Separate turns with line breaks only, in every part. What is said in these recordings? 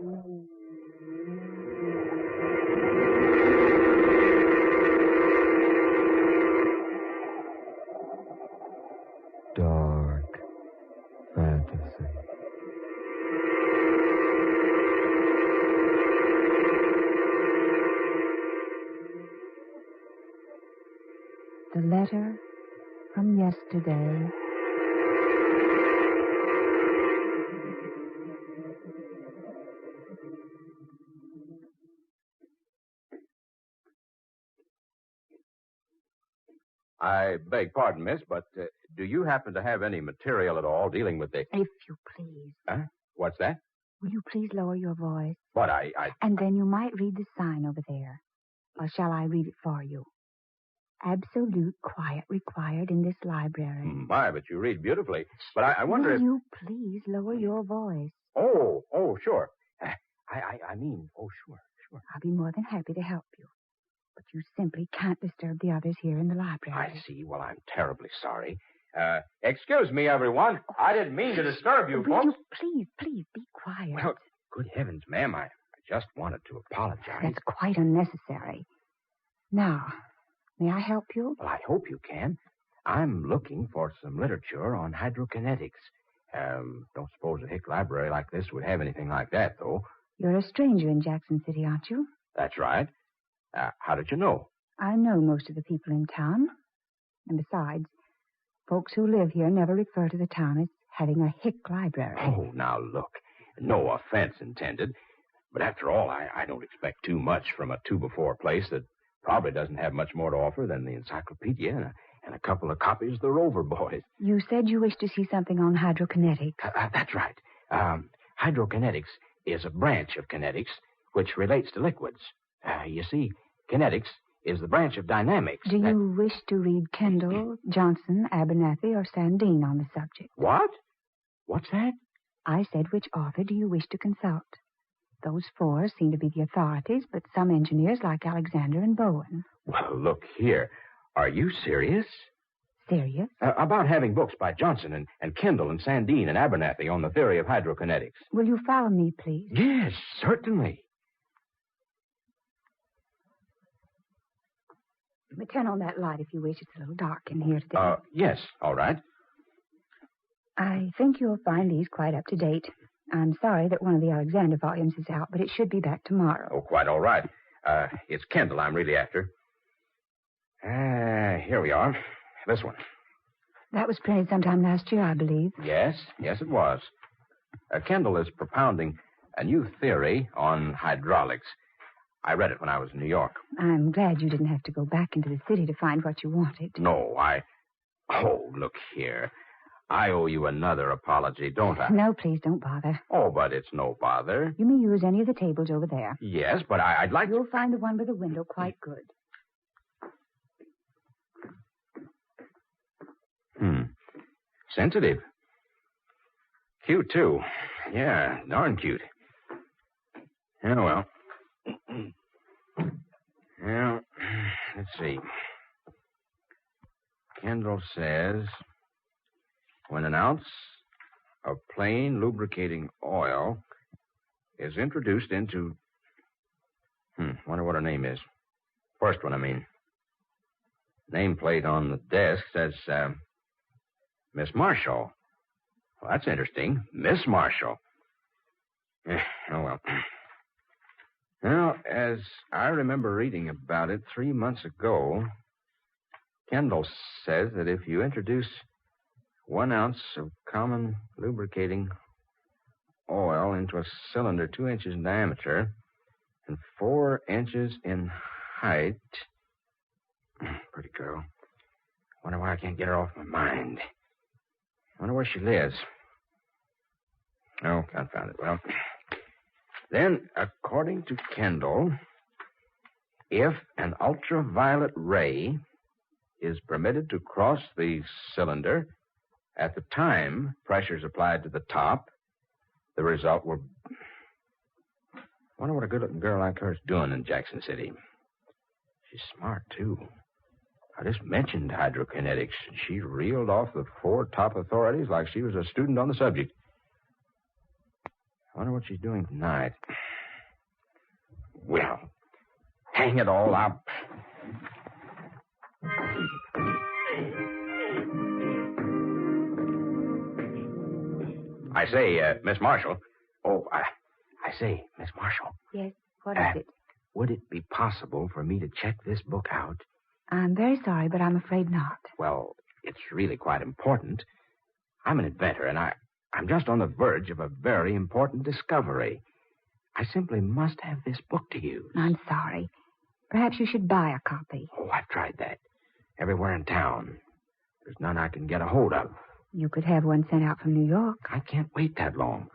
Dark fantasy.
The letter from yesterday.
I beg pardon, miss, but do you happen to have any material at all dealing with the...
If you please.
Huh? What's that?
Will you please lower your voice?
But
And then you might read the sign over there. Or shall I read it for you? Absolute quiet required in this library.
My, but you read beautifully. But I wonder
Will
if...
you please lower your voice?
Oh, sure. I mean, sure.
I'll be more than happy to help you. But you simply can't disturb the others here in the library.
I see. Well, I'm terribly sorry. Excuse me, everyone. I didn't mean to disturb you,
Will
folks.
you please be quiet?
Well, good heavens, ma'am, I just wanted to apologize.
That's quite unnecessary. Now, may I help you?
Well, I hope you can. I'm looking for some literature on hydrokinetics. Don't suppose a hick library like this would have anything like that, though.
You're a stranger in Jackson City, aren't you?
That's right. How did you know?
I know most of the people in town. And besides, folks who live here never refer to the town as having a hick library.
Oh, now look. No offense intended. But after all, I don't expect too much from a 2x4 place that probably doesn't have much more to offer than the encyclopedia and a couple of copies of the Rover Boys.
You said you wished to see something on hydrokinetics.
That's right. Hydrokinetics is a branch of kinetics which relates to liquids. You see, kinetics is the branch of dynamics.
Do you wish to read Kendall, Johnson, Abernathy, or Sandine on the subject?
What? What's that?
I said, which author do you wish to consult? Those four seem to be the authorities, but some engineers like Alexander and Bowen.
Well, look here. Are you serious?
Serious?
About having books by Johnson and Kendall and Sandine and Abernathy on the theory of hydrokinetics.
Will you follow me, please?
Yes, certainly.
But turn on that light if you wish. It's a little dark in here today.
Yes, all right.
I think you'll find these quite up to date. I'm sorry that one of the Alexander volumes is out, but it should be back tomorrow.
Oh, quite all right. It's Kendall I'm really after. Here we are. This one.
That was printed sometime last year, I believe.
Yes, it was. Kendall is propounding a new theory on hydraulics. I read it when I was in New York.
I'm glad you didn't have to go back into the city to find what you wanted.
No, Oh, look here. I owe you another apology, don't I?
No, please, don't bother.
Oh, but it's no bother.
You may use any of the tables over there.
Yes, but I'd like
You'll find the one by the window quite good.
Sensitive. Cute, too. Yeah, darn cute. Yeah, well. Well, let's see. Kendall says, when an ounce of plain lubricating oil is introduced into... wonder what her name is. First one, I mean. Nameplate on the desk says, Miss Marshall. Well, that's interesting. Miss Marshall. Oh, well. Well, as I remember reading about it 3 months ago, Kendall says that if you introduce 1 ounce of common lubricating oil into a cylinder 2 inches in diameter and 4 inches in height... Pretty girl. Wonder why I can't get her off my mind. Wonder where she lives. Oh, confound it. Well, then, according to Kendall, if an ultraviolet ray is permitted to cross the cylinder at the time pressure's applied to the top, the result will... Wonder what a good-looking girl like her is doing in Jackson City. She's smart, too. I just mentioned hydrokinetics, and she reeled off the 4 top authorities like she was a student on the subject. I wonder what she's doing tonight. Well, hang it all up. I say, Miss Marshall. Oh, I say, Miss Marshall.
Yes, what is it?
Would it be possible for me to check this book out?
I'm very sorry, but I'm afraid not.
Well, it's really quite important. I'm an inventor, and I'm just on the verge of a very important discovery. I simply must have this book to use.
I'm sorry. Perhaps you should buy a copy.
Oh, I've tried that. Everywhere in town. There's none I can get a hold of.
You could have one sent out from New York.
I can't wait that long.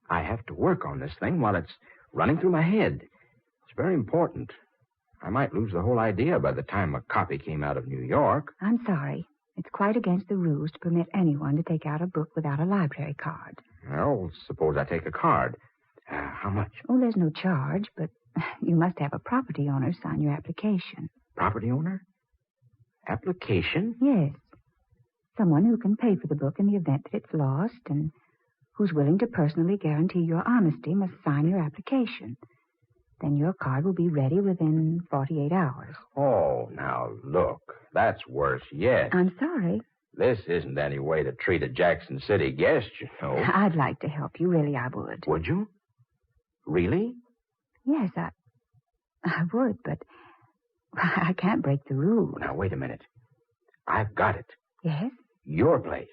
I have to work on this thing while it's running through my head. It's very important. I might lose the whole idea by the time a copy came out of New York.
I'm sorry. It's quite against the rules to permit anyone to take out a book without a library card.
Well, suppose I take a card. How much?
Oh, there's no charge, but you must have a property owner sign your application.
Property owner? Application?
Yes. Someone who can pay for the book in the event that it's lost and who's willing to personally guarantee your honesty must sign your application. Then your card will be ready within 48 hours.
Oh, now look. That's worse yet.
I'm sorry.
This isn't any way to treat a Jackson City guest, you know.
I'd like to help you. Really, I would.
Would you? Really?
Yes, I would, but I can't break the rules.
Now, wait a minute. I've got it.
Yes?
Your place.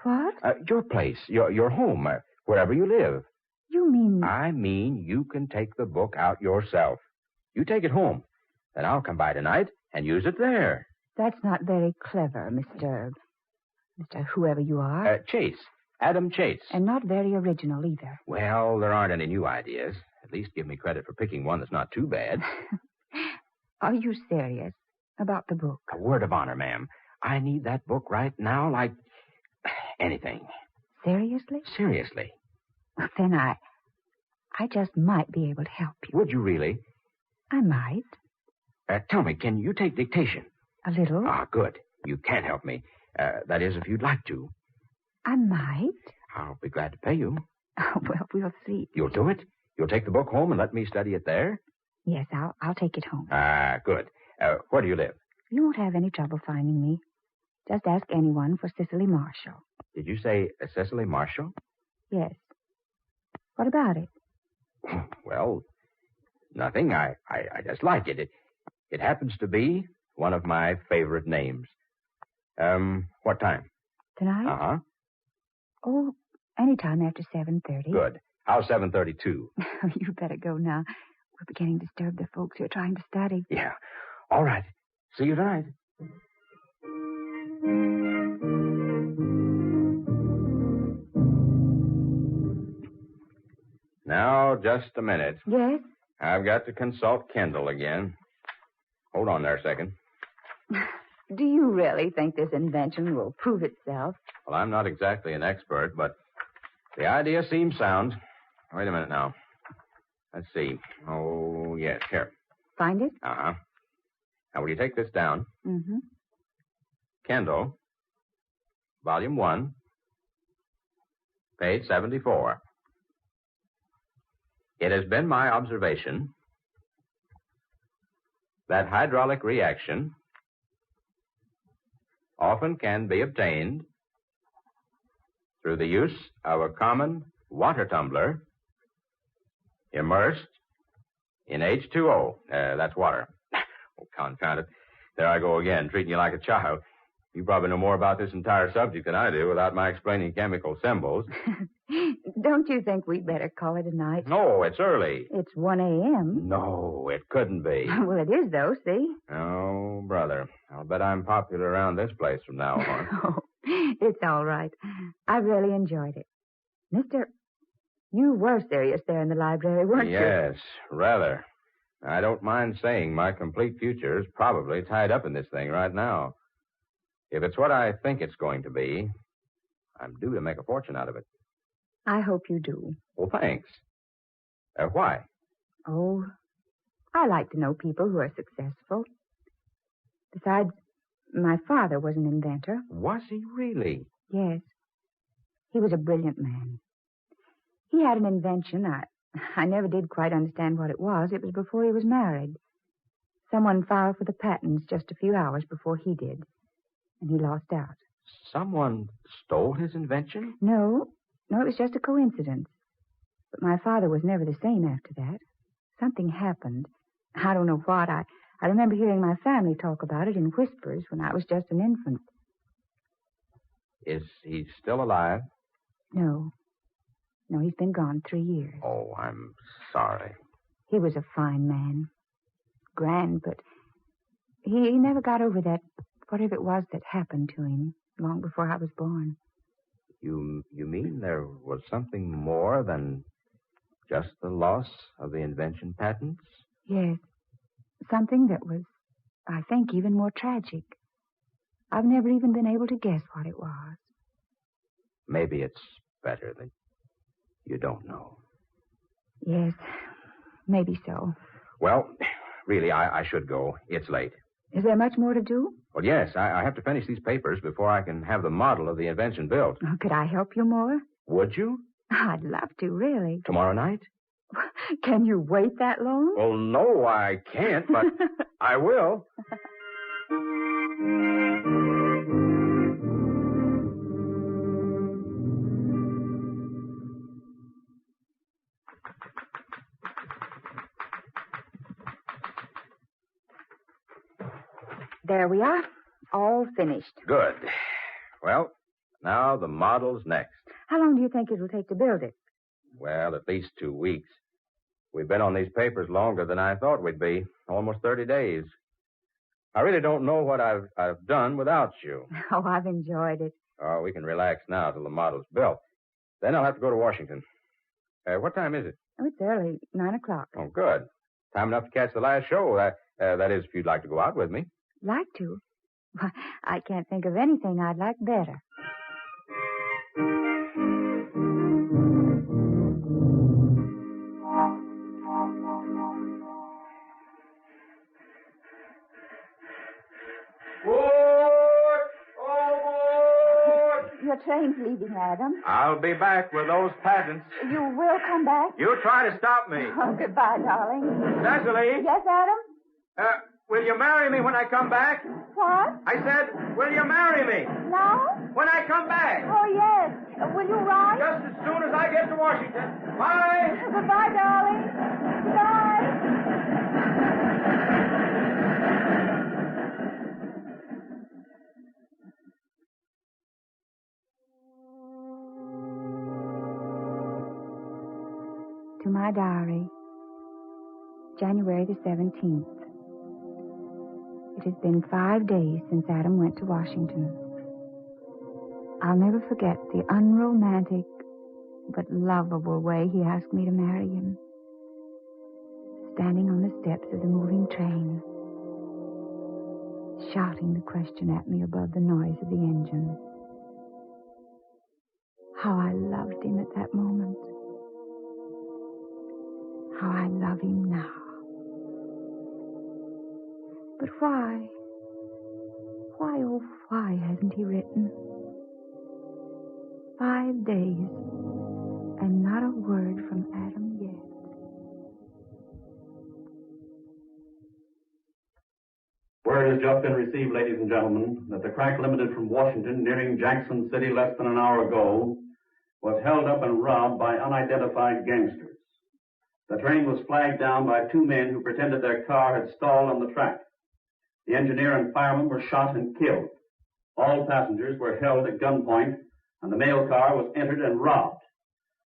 What?
Your place. Your home. Wherever you live.
You mean...
I mean you can take the book out yourself. You take it home. Then I'll come by tonight and use it there.
That's not very clever, Mr. whoever you are.
Chase. Adam Chase.
And not very original either.
Well, there aren't any new ideas. At least give me credit for picking one that's not too bad.
Are you serious about the book?
A word of honor, ma'am. I need that book right now like anything.
Seriously?
Seriously.
Well, then I just might be able to help you.
Would you really?
I might.
Tell me, can you take dictation?
A little.
Ah, good. You can help me. That is, if you'd like to.
I might.
I'll be glad to pay you.
Oh, well, we'll see.
You'll do it? You'll take the book home and let me study it there?
Yes, I'll take it home.
Ah, good. Where do you live?
You won't have any trouble finding me. Just ask anyone for Cicely Marshall.
Did you say Cicely Marshall?
Yes. What about it?
Well, nothing. I just like it. It happens to be one of my favorite names. What time?
Tonight?
Uh-huh.
Oh, any time after 7:30.
Good. How's 7:32?
You better go now. We're beginning to disturb the folks who are trying to study.
Yeah. All right. See you tonight. Now, just a minute.
Yes?
I've got to consult Kendall again. Hold on there a second.
Do you really think this invention will prove itself?
Well, I'm not exactly an expert, but the idea seems sound. Wait a minute now. Let's see. Oh, yes, here.
Find it?
Uh-huh. Now, will you take this down?
Mm-hmm.
Kendall, Volume 1, page 74. It has been my observation that hydraulic reaction often can be obtained through the use of a common water tumbler immersed in H2O. That's water. Oh, confound it. There I go again, treating you like a child. You probably know more about this entire subject than I do without my explaining chemical symbols.
Don't you think we'd better call it a night?
No, it's early.
It's 1 a.m.
No, it couldn't be.
Well, it is, though, see?
Oh, brother. I'll bet I'm popular around this place from now on.
Oh, it's all right. I really enjoyed it. Mister, you were serious there in the library, weren't you?
Yes, rather. I don't mind saying my complete future is probably tied up in this thing right now. If it's what I think it's going to be, I'm due to make a fortune out of it.
I hope you do.
Well, thanks. Why?
Oh, I like to know people who are successful. Besides, my father was an inventor.
Was he really?
Yes. He was a brilliant man. He had an invention. I never did quite understand what it was. It was before he was married. Someone filed for the patents just a few hours before he did, and he lost out.
Someone stole his invention?
No, it was just a coincidence. But my father was never the same after that. Something happened. I don't know what. I remember hearing my family talk about it in whispers when I was just an infant.
Is he still alive?
No, he's been gone 3 years.
Oh, I'm sorry.
He was a fine man. Grand, but he never got over that, whatever it was that happened to him long before I was born.
You mean there was something more than just the loss of the invention patents?
Yes. Something that was, I think, even more tragic. I've never even been able to guess what it was.
Maybe it's better that you don't know.
Yes, maybe so.
Well, really, I should go. It's late.
Is there much more to do?
Well, yes, I have to finish these papers before I can have the model of the invention built.
Oh, could I help you more?
Would you?
I'd love to, really.
Tomorrow night?
Can you wait that long?
Well, no, I can't, but I will.
There we are. All finished.
Good. Well, now the model's next.
How long do you think it'll take to build it?
Well, at least 2 weeks. We've been on these papers longer than I thought we'd be. Almost 30 days. I really don't know what I've done without you.
Oh, I've enjoyed it.
Oh, we can relax now till the model's built. Then I'll have to go to Washington. What time is it?
Oh, it's early. 9 o'clock.
Oh, good. Time enough to catch the last show. That is, if you'd like to go out with me.
Like to? Why, I can't think of anything I'd like better. Your train's leaving, Adam.
I'll be back with those patents.
You will come back?
You try to stop me.
Oh, goodbye, darling.
Cecily?
Yes, Adam?
Will you marry me when I come back?
What?
I said, will you marry me
Now?
when I come back?
Oh, yes. Will you ride?
Just as soon as I get to Washington. Bye.
Goodbye, darling. Goodbye. To my diary, January the 17th. It has been 5 days since Adam went to Washington. I'll never forget the unromantic but lovable way he asked me to marry him. Standing on the steps of the moving train, shouting the question at me above the noise of the engine. How I loved him at that moment. How I love him now. But why? Why, oh, why hasn't he written? 5 days, and not a word from Adam yet.
Word has just been received, ladies and gentlemen, that the crack limited from Washington nearing Jackson City less than an hour ago was held up and robbed by unidentified gangsters. The train was flagged down by 2 men who pretended their car had stalled on the track. The engineer and fireman were shot and killed. All passengers were held at gunpoint, and the mail car was entered and robbed.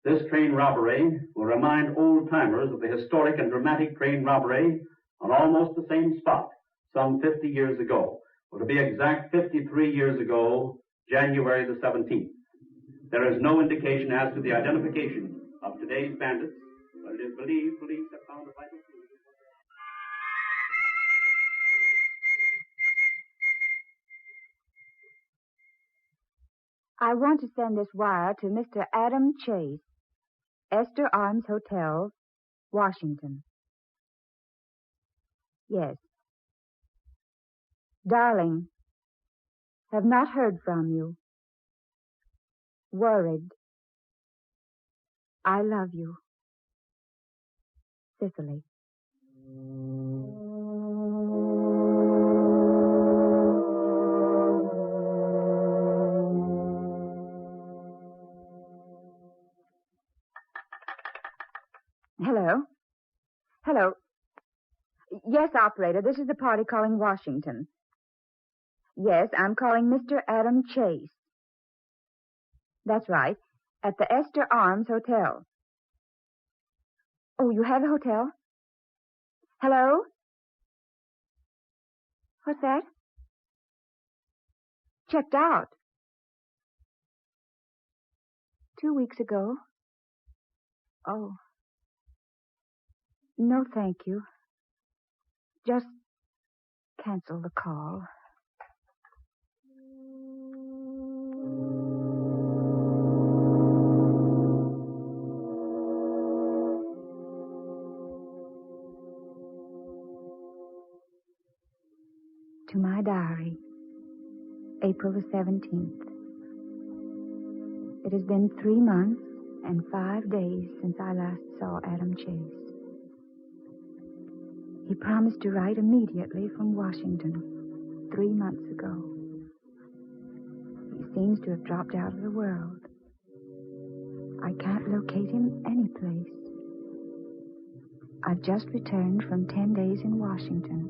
This train robbery will remind old-timers of the historic and dramatic train robbery on almost the same spot some 50 years ago. Or to be exact, 53 years ago, January the 17th. There is no indication as to the identification of today's bandits, but it is believed police have found a vital clue.
I want to send this wire to Mr. Adam Chase, Esther Arms Hotel, Washington. Yes. Darling, have not heard from you. Worried. I love you. Cicely. Hello? Hello? Yes, operator, this is the party calling Washington. Yes, I'm calling Mr. Adam Chase. That's right, at the Esther Arms Hotel. Oh, you have a hotel? Hello? What's that? Checked out. 2 weeks ago. Oh. No, thank you. Just cancel the call. To my diary, April the 17th. It has been 3 months and 5 days since I last saw Adam Chase. He promised to write immediately from Washington 3 months ago. He seems to have dropped out of the world. I can't locate him anyplace. I've just returned from 10 days in Washington.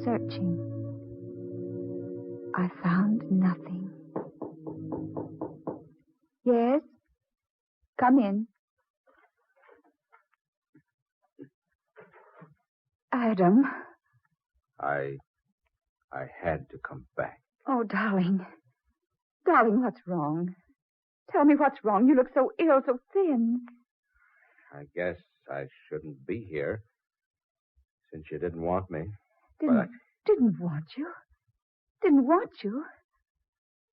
Searching. I found nothing. Yes? Come in. Adam.
I had to come back.
Oh, darling. Darling, what's wrong? Tell me what's wrong. You look so ill, so thin.
I guess I shouldn't be here since you didn't want me.
Didn't want you? Didn't want you?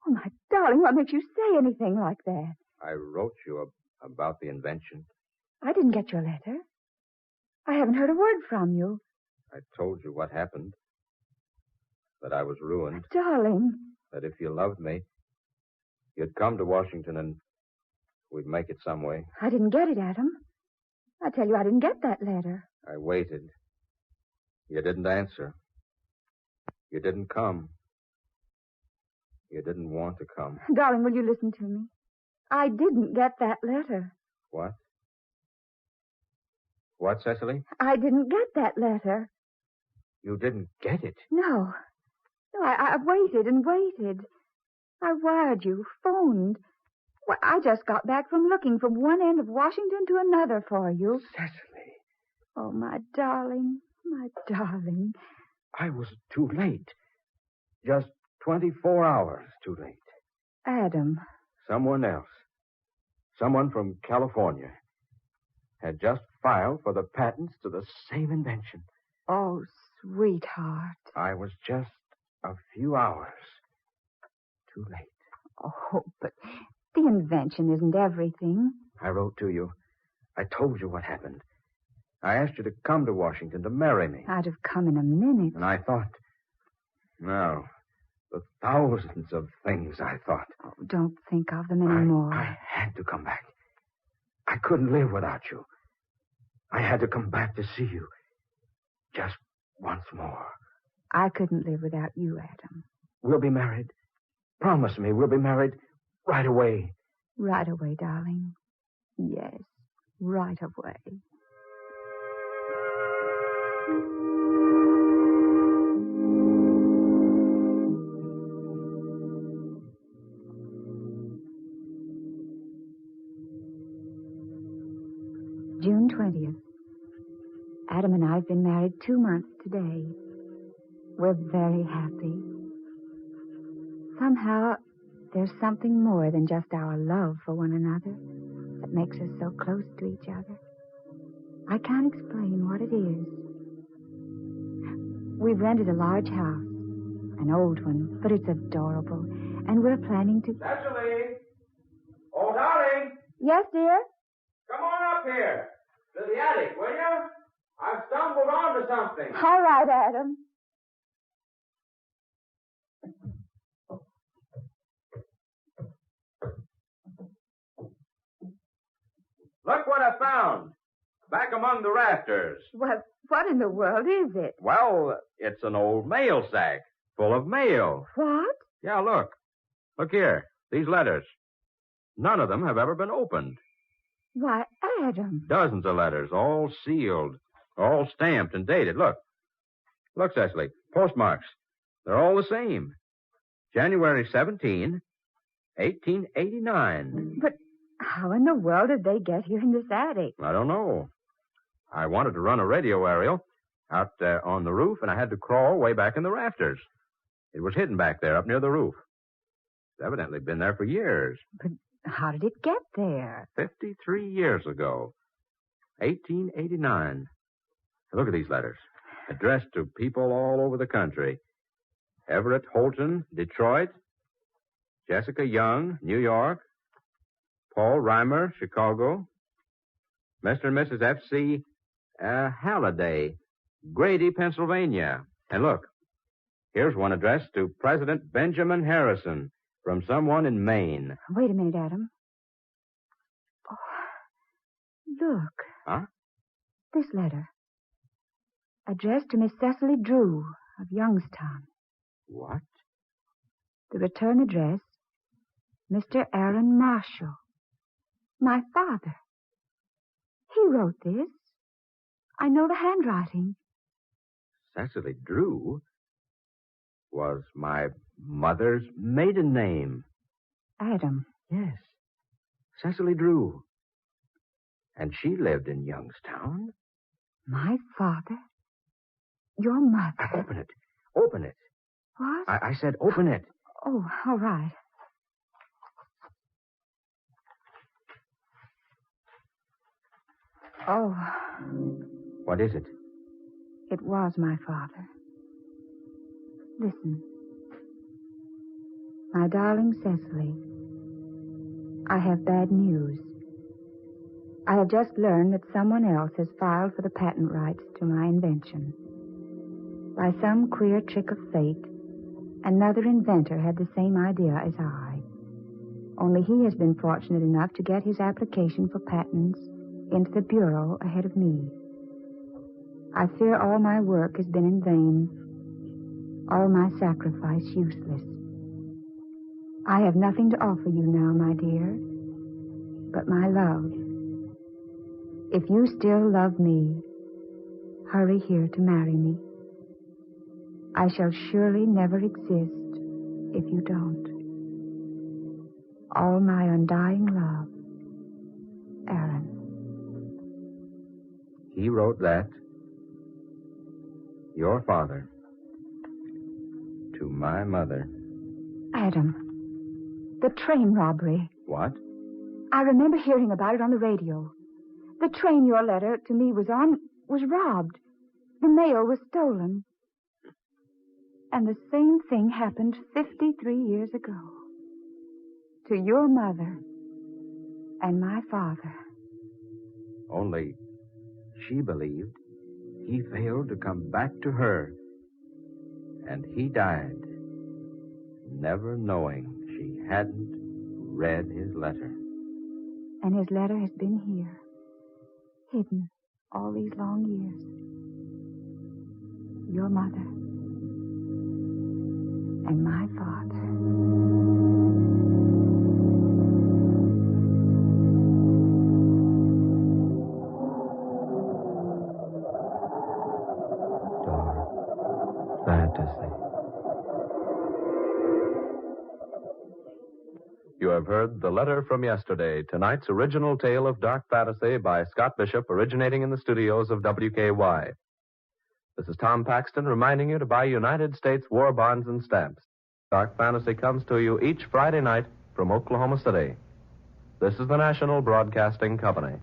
Oh, my darling, what makes you say anything like that?
I wrote you about the invention.
I didn't get your letter. I haven't heard a word from you.
I told you what happened. That I was ruined.
Darling.
That if you loved me, you'd come to Washington and we'd make it some way.
I didn't get it, Adam. I tell you, I didn't get that letter.
I waited. You didn't answer. You didn't come. You didn't want to come.
Darling, will you listen to me? I didn't get that letter.
What? What, Cecily?
I didn't get that letter.
You didn't get it?
No. No, I waited and waited. I wired you, phoned. Well, I just got back from looking from one end of Washington to another for you.
Cecily.
Oh, my darling, my darling.
I was too late. Just 24 hours too late.
Adam.
Someone else. Someone from California had just filed for the patents to the same invention.
Oh, sweetheart.
I was just a few hours too late.
Oh, but the invention isn't everything.
I wrote to you. I told you what happened. I asked you to come to Washington to marry me.
I'd have come in a minute.
And I thought, no, the thousands of things I thought.
Oh, don't think of them anymore.
I had to come back. I couldn't live without you. I had to come back to see you. Just once more.
I couldn't live without you, Adam.
We'll be married. Promise me we'll be married right away.
Right away, darling. Yes, right away. June 20th. Adam and I have been married 2 months today. We're very happy. Somehow, there's something more than just our love for one another that makes us so close to each other. I can't explain what it is. We've rented a large house, an old one, but it's adorable, and we're planning to...
Cecily! Oh, darling!
Yes, dear?
Come on up here to the attic, will you? I've stumbled onto something.
All right, Adam.
Look what I found. Back among the rafters.
Well, what in the world is it?
Well, it's an old mail sack full of mail.
What?
Yeah, look. Look here. These letters. None of them have ever been opened.
Why, Adam.
Dozens of letters, all sealed, all stamped and dated. Look. Look, Cecily. Postmarks. They're all the same. January 17, 1889.
But how in the world did they get here in this attic?
I don't know. I wanted to run a radio aerial out on the roof, and I had to crawl way back in the rafters. It was hidden back there up near the roof. It's evidently been there for years.
But how did it get there?
53 years ago. 1889. Look at these letters. Addressed to people all over the country. Everett Holton, Detroit. Jessica Young, New York. Paul Reimer, Chicago. Mr. and Mrs. F.C. Halliday, Grady, Pennsylvania. And look, here's one addressed to President Benjamin Harrison from someone in Maine.
Wait a minute, Adam. Oh, look.
Huh?
This letter. Addressed to Miss Cecily Drew of Youngstown.
What?
The return address, Mr. Aaron Marshall. My father. He wrote this. I know the handwriting.
Cecily Drew was my mother's maiden name.
Adam.
Yes, Cecily Drew. And she lived in Youngstown.
My father? Your mother?
Open it. Open it.
What?
I said open it.
Oh, all right. Oh.
What is it?
It was my father. Listen. My darling Cecily, I have bad news. I have just learned that someone else has filed for the patent rights to my invention. By some queer trick of fate, another inventor had the same idea as I. Only he has been fortunate enough to get his application for patents into the Bureau ahead of me. I fear all my work has been in vain, all my sacrifice useless. I have nothing to offer you now, my dear, but my love. If you still love me, hurry here to marry me. I shall surely never exist if you don't. All my undying love, Aaron.
He wrote that. Your father. To my mother.
Adam. The train robbery.
What?
I remember hearing about it on the radio. The train your letter to me was on was robbed. The mail was stolen. And the same thing happened 53 years ago. To your mother and my father.
Only she believed he failed to come back to her. And he died, never knowing she hadn't read his letter.
And his letter has been here, hidden all these long years. Your mother and my father.
Fantasy.
You have heard The Letter from Yesterday, tonight's original tale of dark fantasy by Scott Bishop, originating in the studios of WKY. This is Tom Paxton reminding you to buy United States war bonds and stamps. Dark fantasy comes to you each Friday night from Oklahoma City. This is the National Broadcasting Company.